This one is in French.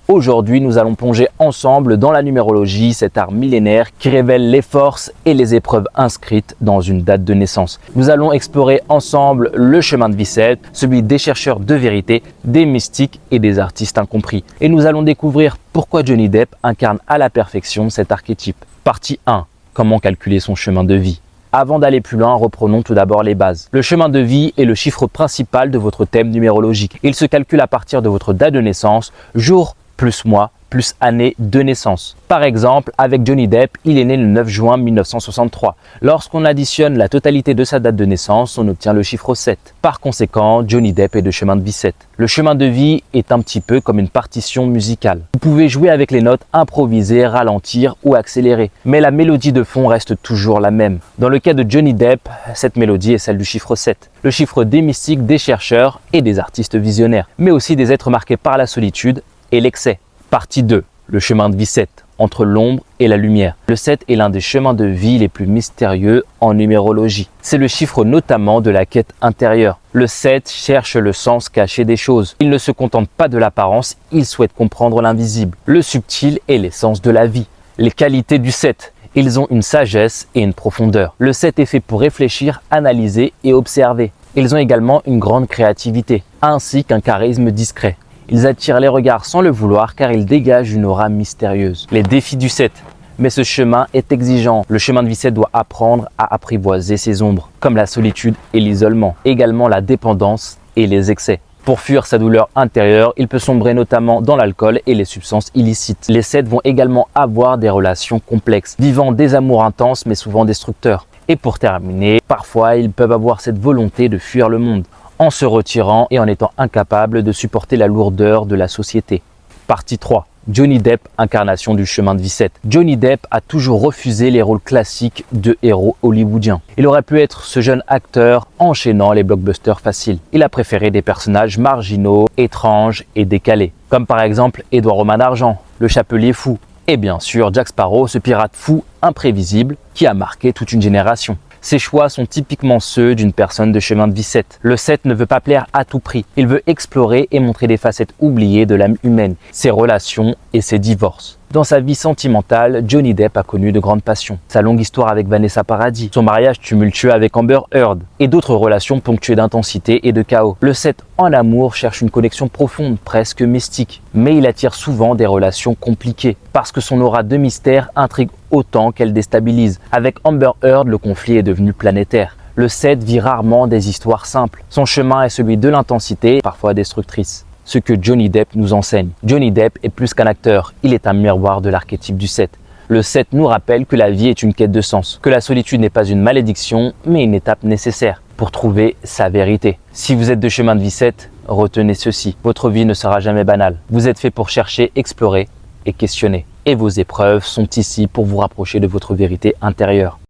Aujourd'hui, nous allons plonger ensemble dans la numérologie, cet art millénaire qui révèle les forces et les épreuves inscrites dans une date de naissance. Nous allons explorer ensemble le chemin de vie 7, celui des chercheurs de vérité, des mystiques et des artistes incompris. Et nous allons découvrir pourquoi Johnny Depp incarne à la perfection cet archétype. Partie 1. Comment calculer son chemin de vie? Avant d'aller plus loin, reprenons tout d'abord les bases. Le chemin de vie est le chiffre principal de votre thème numérologique. Il se calcule à partir de votre date de naissance, jour plus mois, plus année de naissance. Par exemple, avec Johnny Depp, il est né le 9 juin 1963. Lorsqu'on additionne la totalité de sa date de naissance, on obtient le chiffre 7. Par conséquent, Johnny Depp est de chemin de vie 7. Le chemin de vie est un petit peu comme une partition musicale. Vous pouvez jouer avec les notes, improviser, ralentir ou accélérer, mais la mélodie de fond reste toujours la même. Dans le cas de Johnny Depp, cette mélodie est celle du chiffre 7, le chiffre des mystiques, des chercheurs et des artistes visionnaires, mais aussi des êtres marqués par la solitude et l'excès. Partie 2. Le chemin de vie 7, entre l'ombre et la lumière. Le 7 est l'un des chemins de vie les plus mystérieux en numérologie. C'est le chiffre notamment de la quête intérieure. Le 7 cherche le sens caché des choses. Il ne se contente pas de l'apparence, il souhaite comprendre l'invisible, le subtil et l'essence de la vie. Les qualités du 7. Ils ont une sagesse et une profondeur. Le 7 est fait pour réfléchir, analyser et observer. Ils ont également une grande créativité, ainsi qu'un charisme discret. Ils attirent les regards sans le vouloir car ils dégagent une aura mystérieuse. Les défis du 7. Mais ce chemin est exigeant. Le chemin de vie 7 doit apprendre à apprivoiser ses ombres, comme la solitude et l'isolement. Également la dépendance et les excès. Pour fuir sa douleur intérieure, il peut sombrer notamment dans l'alcool et les substances illicites. Les 7 vont également avoir des relations complexes, vivant des amours intenses mais souvent destructeurs. Et pour terminer, parfois ils peuvent avoir cette volonté de fuir le monde, en se retirant et en étant incapables de supporter la lourdeur de la société. Partie 3. Johnny Depp, incarnation du chemin de vie 7. Johnny Depp a toujours refusé les rôles classiques de héros hollywoodiens. Il aurait pu être ce jeune acteur enchaînant les blockbusters faciles. Il a préféré des personnages marginaux, étranges et décalés, comme par exemple Édouard Romain d'Argent, le Chapelier fou, et bien sûr Jack Sparrow, ce pirate fou imprévisible qui a marqué toute une génération. Ces choix sont typiquement ceux d'une personne de chemin de vie 7. Le 7 ne veut pas plaire à tout prix. Il veut explorer et montrer des facettes oubliées de l'âme humaine, ses relations et ses divorces. Dans sa vie sentimentale, Johnny Depp a connu de grandes passions. Sa longue histoire avec Vanessa Paradis, son mariage tumultueux avec Amber Heard et d'autres relations ponctuées d'intensité et de chaos. Le 7 en amour cherche une connexion profonde, presque mystique. Mais il attire souvent des relations compliquées parce que son aura de mystère intrigue autant qu'elle déstabilise. Avec Amber Heard, le conflit est devenu planétaire. Le 7 vit rarement des histoires simples. Son chemin est celui de l'intensité, parfois destructrice. Ce que Johnny Depp nous enseigne. Johnny Depp est plus qu'un acteur, il est un miroir de l'archétype du 7. Le 7 nous rappelle que la vie est une quête de sens, que la solitude n'est pas une malédiction, mais une étape nécessaire pour trouver sa vérité. Si vous êtes de chemin de vie 7, retenez ceci, votre vie ne sera jamais banale. Vous êtes fait pour chercher, explorer et questionner. Et vos épreuves sont ici pour vous rapprocher de votre vérité intérieure.